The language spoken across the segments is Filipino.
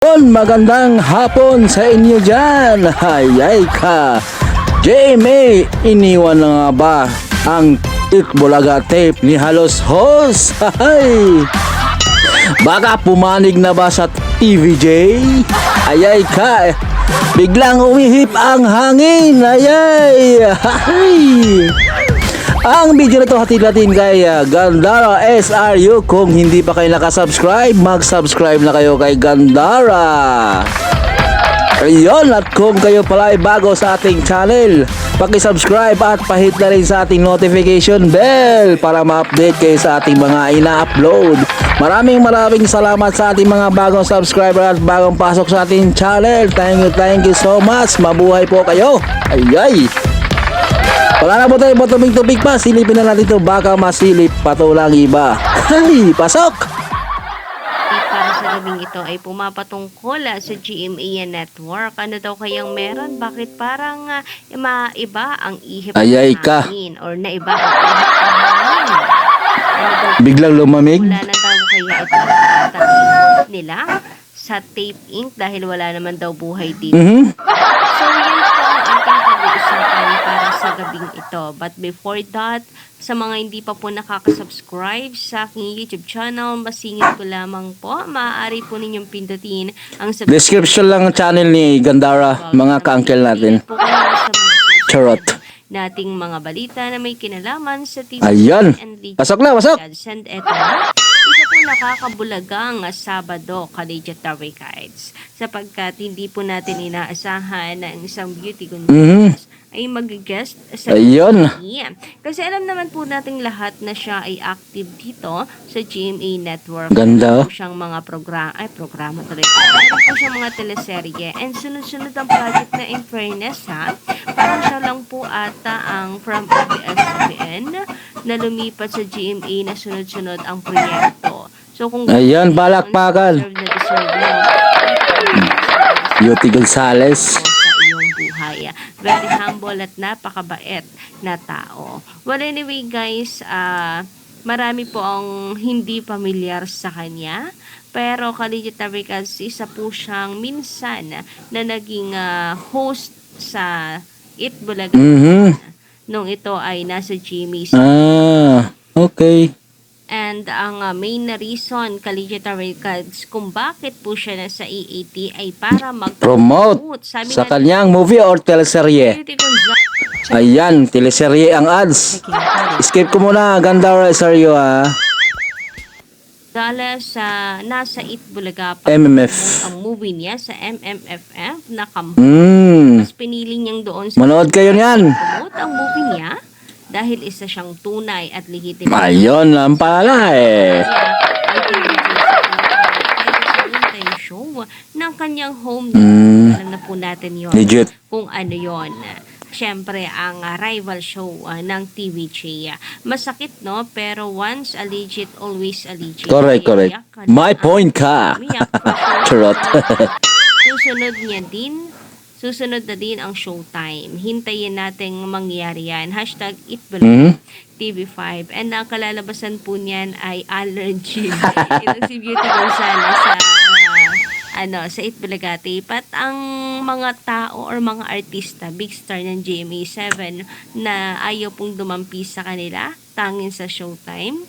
Magandang hapon sa inyo dyan. Hayay ka. JMA, iniwan na nga ba ang Itbulaga tape ni Halos Host? Hay. Baka pumanig na ba sa TVJ? Ayay ka. Biglang umihip ang hangin. Ayay. Hay. Ang video na to hatid natin kay Gandara SRU. Kung hindi pa kayo nakasubscribe, mag-subscribe na kayo kay Gandara. Ayun, at kung kayo pala ay bago sa ating channel, paki-subscribe at pahit na rin sa ating notification bell para ma-update kayo sa ating mga ina-upload. Maraming salamat sa ating mga bagong subscriber at bagong pasok sa ating channel. Thank you so much. Mabuhay po kayo. Ayay. Wala na po tayo tumig-tubig pa. Silipin na natin ito. Baka masilip pa to lang iba. Ay, pasok! Para sa gabing ito ay pumapatungkol sa GMA Network. Ano daw kayang meron? Bakit parang maiba ang ihip Ayay ng ka. hangin? Or naiba ang ihip ng hangin? Ano daw, Biglang lumamig. wala na daw kaya ito tatak nila sa Tape Inc. dahil wala naman daw buhay dito. So, yan po ang ating pag-uusapan para sa gabing ito. But before that, sa mga hindi pa po nakaka-subscribe sa aking YouTube channel, masingit ko lamang po, maaari po ninyong pindutin ang Description lang ang channel ni Gandara, mga ka-uncle natin. po kayo sa mga Charot. nating mga balita na may kinalaman sa TV Ayan. and League. Pasok na, pasok. And eto na, isa po nakakabulagang Sabado, Collegiate Cards, sapagkat hindi po natin inaasahan na ang isang beauty contest ay mag-guest sa Ayun. GMA. Kasi alam naman po nating lahat na siya ay active dito sa GMA Network. Ganda. Meron po siyang mga programa tuloy. Meron po siyang mga teleserye. And sunod-sunod ang project na in fairness ha. Parang siya lang po ata ang from ABS-CBN na lumipat sa GMA na sunod-sunod ang proyekto. So kung Ayan, palakpakan. deserve mo, Beauty Gonzales. sa iyong buhay. Very humble at napakabait na tao. Well, anyway guys, marami po ang hindi pamilyar sa kanya. Pero Collegiate Cards, isa po siyang minsan na naging host sa Itbulaga nung ito ay nasa GMA. Okay. And ang main na reason, Collegiate Cards, kung bakit po siya nasa EAT ay para Promote Sabi sa nga kanyang movie or teleserye. Beauty Gonzales, Ayan, teleserye ang ads. Skip ko muna, Gandara SRU nasa Itbulaga pa MMF. ang movie niya sa MMFF na Mas pinili niyang doon sa Manood kayo niyan. promote ang movie niya dahil isa siyang tunay at lehitimong Ayun lang pala eh. show ng kanyang home. Alam na po natin yun. Legit. Kung ano yon. Siyempre, ang rival show ng TVJ. Masakit, no? Pero once a legit, always a legit. Correct. My point ka. Charot. Susunod na din ang showtime. Hintayin nating mangyari yan. Hashtag Itbulaga TV5. And ang kalalabasan po niyan ay allergy. Ito si Beauty Gonzales sa Itbulaga Tape. At ang mga tao or mga artista, big star ng GMA7 na ayaw pong dumampi sa kanila, tangin sa showtime,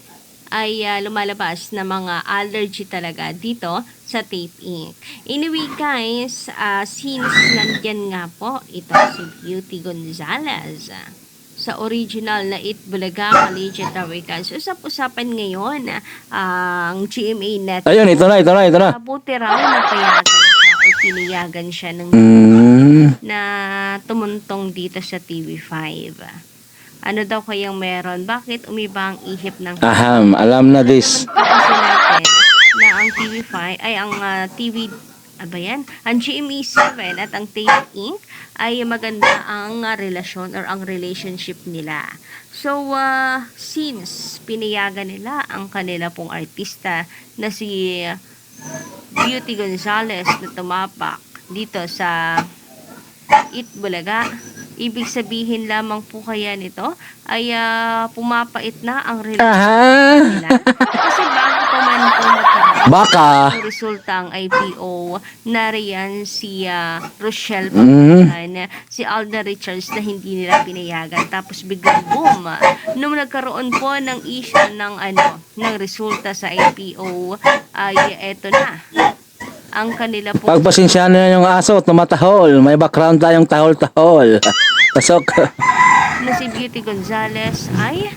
ay lumalabas na mga allergy talaga dito sa Tape Inc. Anyway guys, since nandyan nga po ito si Beauty Gonzales sa original na Itbulaga Collegiate Cards, usap-usapan ngayon ang GMA Network. Ayun, ito na. Mabuti raw na payagan siya o piniyagan siya ng na tumuntong dito sa TV5. Ano daw kayang meron? Bakit umiba ang ihip ng Aham, alam na this. kasi natin na ang TV5 ay ang ang GMA7 at ang Tape Inc. ay maganda ang relasyon or ang relationship nila. So, since pinayagan nila ang kanila pong artista na si Beauty Gonzales na tumapak dito sa Itbulaga, ibig sabihin lamang po kaya nito ay pumapait na ang relasyon nila. Kasi bago pa man po magkaroon Baka, ang resulta ang IPO, nariyan si Rochelle Mhm. Pagulan, si Alden Richards na hindi nila pinayagan. Tapos biglang boom, nung nagkaroon po ng issue ng resulta sa IPO, ay eto na ang kanila po pagpasensyahan na yung aso, tumatahol. May background tayong tahol-tahol. Pasok. na si Beauty Gonzales ay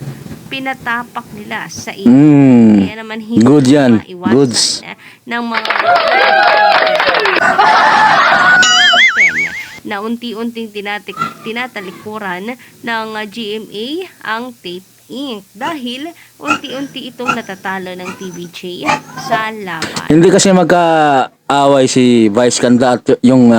pinatapak nila sa Kaya naman hindi Good yan. maiwasan Goods. ng mga na unti-unting tinatalikuran ng GMA ang Tape Inc. dahil unti-unti itong natatalo ng TVJ sa laban. Hindi kasi magkaaway si Vice Ganda at yung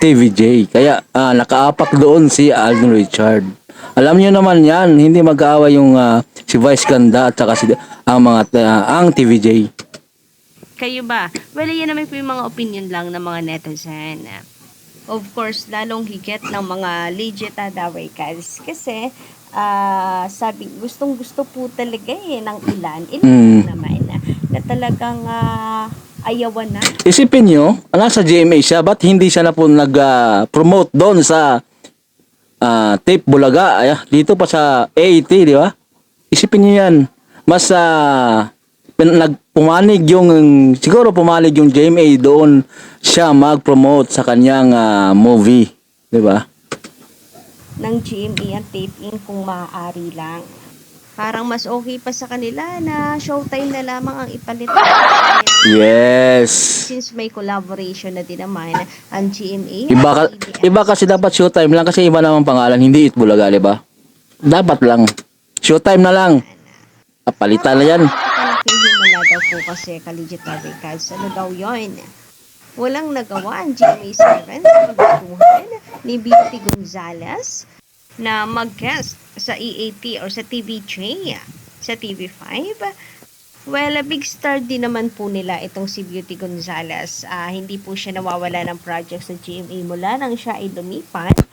TVJ. Kaya nakaapak doon si Alden Richard. Alam niyo naman yan, hindi mag-aaway yung si Vice Ganda at saka ang TVJ. Kayo ba? Well, yan naman po yung mga opinion lang ng mga netizen. Of course, lalong higit ng mga legit adawaykas. Kasi, sabi, gustong-gusto po talaga ng ilan naman, na talagang ayawan na. Isipin nyo, nasa GMA siya, ba't hindi siya na po nag-promote doon sa Tape Bulaga? Dito pa sa AAT, di ba? Isipin nyo yan. Mas siguro pumanig yung GMA doon siya mag-promote sa kanyang movie. Di ba? Ng GMA ang Tape Inc. kung maaari lang. Parang mas okay pa sa kanila na showtime na lamang ang ipalit. Yes. Since may collaboration na din naman ang GMA. Iba kasi dapat showtime lang kasi iba naman pangalan, hindi It Bulaga, di ba? Dapat lang. Showtime na lang. Palitan na yan. Napakalaking himala daw po kasi kaligitary cards. Ano daw yun? Walang nagawa ang GMA7 sa pagtutuhan ni Beauty Gonzales na mag-guest sa EAT or sa TVJ, sa TV5. Well, a big star din naman po nila itong si Beauty Gonzales. Hindi po siya nawawala ng project sa GMA mula nang siya ay lumipat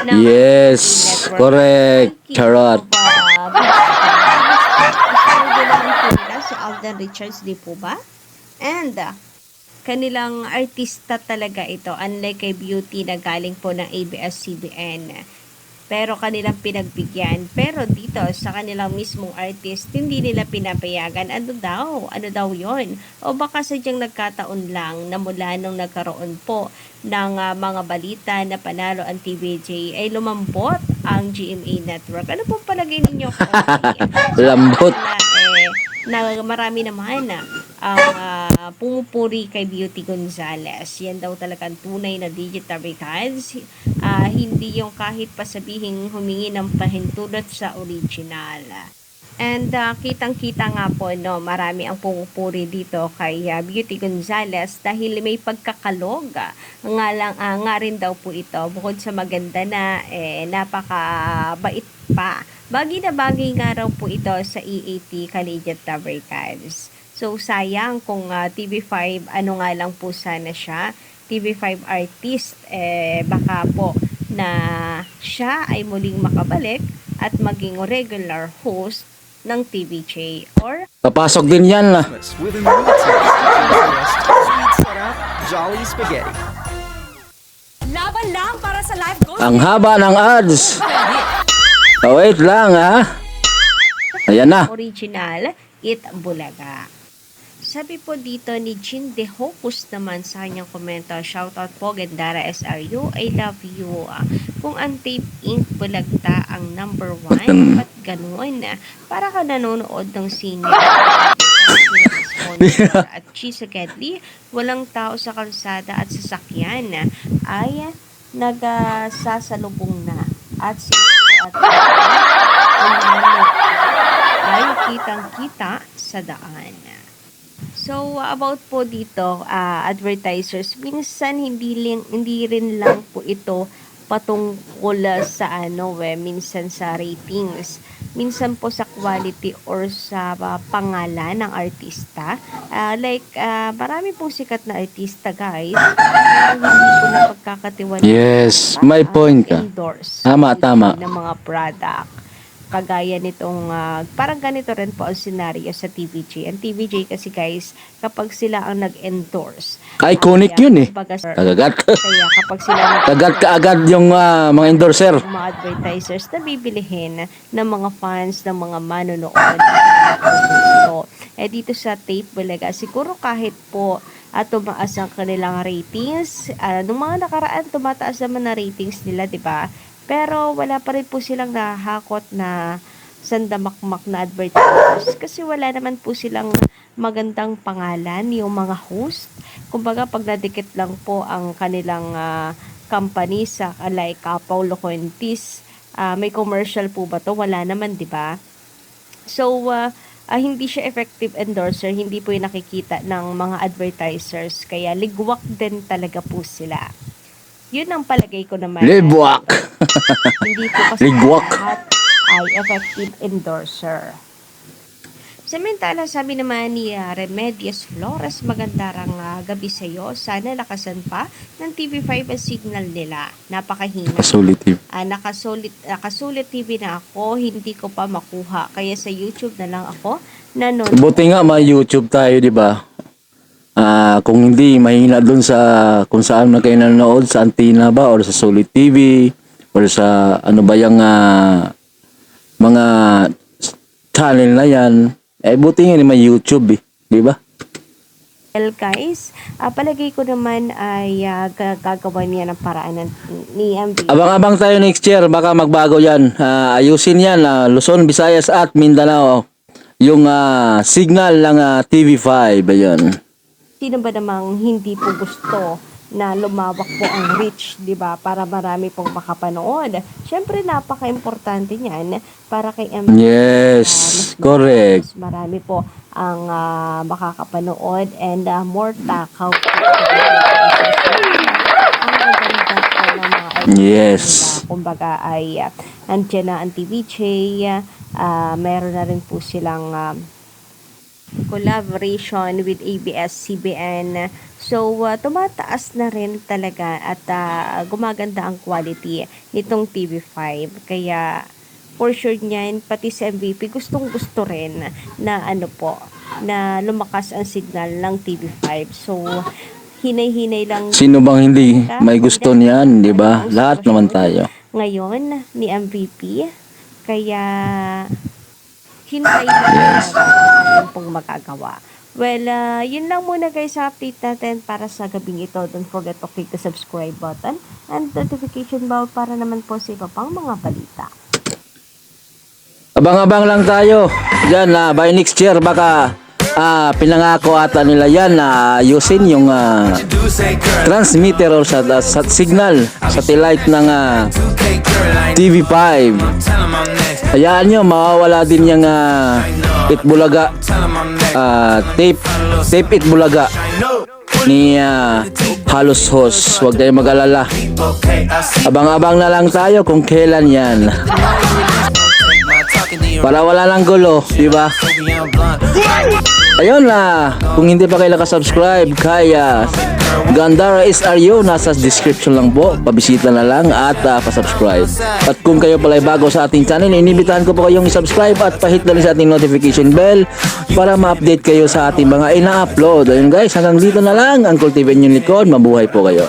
ng Yes, network. correct. Charot. Star din naman po nila si Alden Richards, di po ba? And kanilang artista talaga ito, unlike kay Beauty na galing po ng ABS-CBN. Pero kanilang pinagbigyan. Pero dito, sa kanilang mismong artist, hindi nila pinapayagan. Ano daw yon? O baka sadyang nagkataon lang na mula nung nagkaroon po ng mga balita na panalo ang TVJ, ay lumambot ang GMA Network. Ano po palagay ninyo? Lambot. Na marami naman ang pumupuri kay Beauty Gonzales. Yan daw talagang tunay na digital cards. Hindi yung kahit pa sabihing humingi ng pahintulot sa original. And kitang-kita nga po, no, marami ang pumupuri dito kay Beauty Gonzales dahil may pagkakalog. Nga rin daw po ito. Bukod sa maganda na, napakabait pa. Bagay na bagay nga raw po ito sa EAT Collegiate Tabercans. So, sayang kung TV5, ano nga lang po sana siya, TV5 artist, baka po na siya ay muling makabalik at maging regular host ng TVJ or Papasok din yan na. With a new taste, sweet setup, Jolly Spaghetti. Laban lang para sa life goal. Ang haba ng ads. Wait lang Ayan na. original It Bulaga. Sabi po dito ni Jean De Hocus naman sa kanyang komento, shoutout po Gendara SRU, I love you. Kung ang Tape Inc. Bulagta ang number 1, ba't ganun? Para ka nanonood ng senior at Chisa Gedli, walang tao sa kalsada at sasakyan ay nagsasalubong na at si at ay kitang-kita sa daan. So, about po dito, advertisers, minsan hindi rin lang po ito patungkol sa minsan sa ratings. Minsan po sa quality or sa pangalan ng artista. Marami pong sikat na artista, guys. Pero hindi po na pagkakatiwala. Yes, may point ka. Endorse Tama. ng mga product. kagaya nitong parang ganito rin po ang scenario sa TVJ. Ang TVJ kasi guys, kapag sila ang nag-endorse, Iconic yun eh. kumbaga, Kagagat. kaya kapag sila Kagat kaagad yung mga endorser. mga advertisers na bibilihin ng mga fans, ng mga manonood. Dito sa Tape Bulaga, siguro kahit po tumaas ang kanilang ratings, nung mga nakaraan tumataas naman na ratings nila, di ba? Pero wala pa rin po silang nahakot na sandamakmak na advertisers kasi wala naman po silang magandang pangalan yung mga host. Kumbaga pag nadikit lang po ang kanilang company sa like Paulo Fuentes, may commercial po ba to? Wala naman, di ba? So hindi siya effective endorser, hindi po yung nakikita ng mga advertisers, kaya ligwak din talaga po sila. Yun ang palagay ko naman. Libwak. Hindi po kasi Ligwak. lahat ay effective endorser. Samantala, sabi naman ni Remedios Flores, magandang gabi sa iyo. Sana lakasan pa ng TV5 ang signal nila. Napakahina. Sulit yun. Nakasulit TV na ako, hindi ko pa makuha. Kaya sa YouTube na lang ako nanonood. Buti nga may YouTube tayo, di ba? Kung hindi, mahina dun sa kung saan na kayo nanonood, sa Antina ba, or sa Sulit TV, or sa ano ba yung mga channel na yan. Buti nga may YouTube eh, di ba? Well guys, palagay ko naman ay gagawa niya ng paraan ni MV. Abang-abang tayo next year, baka magbago yan. Ayusin yan, Luzon, Visayas at Mindanao. Yung signal ng TV5, ayun. Sino ba namang hindi po gusto na lumawak po ang reach, di ba? Para marami pong makapanood. Siyempre, napaka-importante niyan para kay MV. Yes, correct. Mas marami po ang makakapanood and more takaw po. Ang maganda po ng mga Yes. kumbaga ay nandiyan na ang TVJ, meron na rin po silang collaboration with ABS-CBN. So, tumataas na rin talaga at gumaganda ang quality nitong TV5. Kaya, for sure niyan, pati sa MVP, gustong-gusto rin na na lumakas ang signal ng TV5. So, hinay-hinay lang. Sino bang hindi may gusto niyan, di ba? Lahat naman tayo. Ngayon, ni MVP. Kaya, hintay lang natin pong magagawa. Well, yun lang muna guys sa update natin para sa gabing ito. Don't forget to click the subscribe button and notification bell para naman po sa iba pang mga balita. Abang-abang lang tayo. Diyan, by next year, baka pinangako ata nila yan na ayusin yung transmitter or sa signal, satellite ng TV5. Hayaan nyo, mawawala din yung Itbulaga, tape Itbulaga ni Halos Host. Huwag kayong mag-alala. Abang-abang na lang tayo kung kailan yan. Para wala lang gulo, di ba? Ayun kung hindi pa kayo nakasubscribe kay Gandara SRU, nasa description lang po, pabisita na lang at pasubscribe. At kung kayo pala ay bago sa ating channel, inibitahan ko po kayong i-subscribe at pahit na rin sa ating notification bell para ma-update kayo sa ating mga ina-upload. Ayun guys, hanggang dito na lang, Uncle TV yung likod, mabuhay po kayo.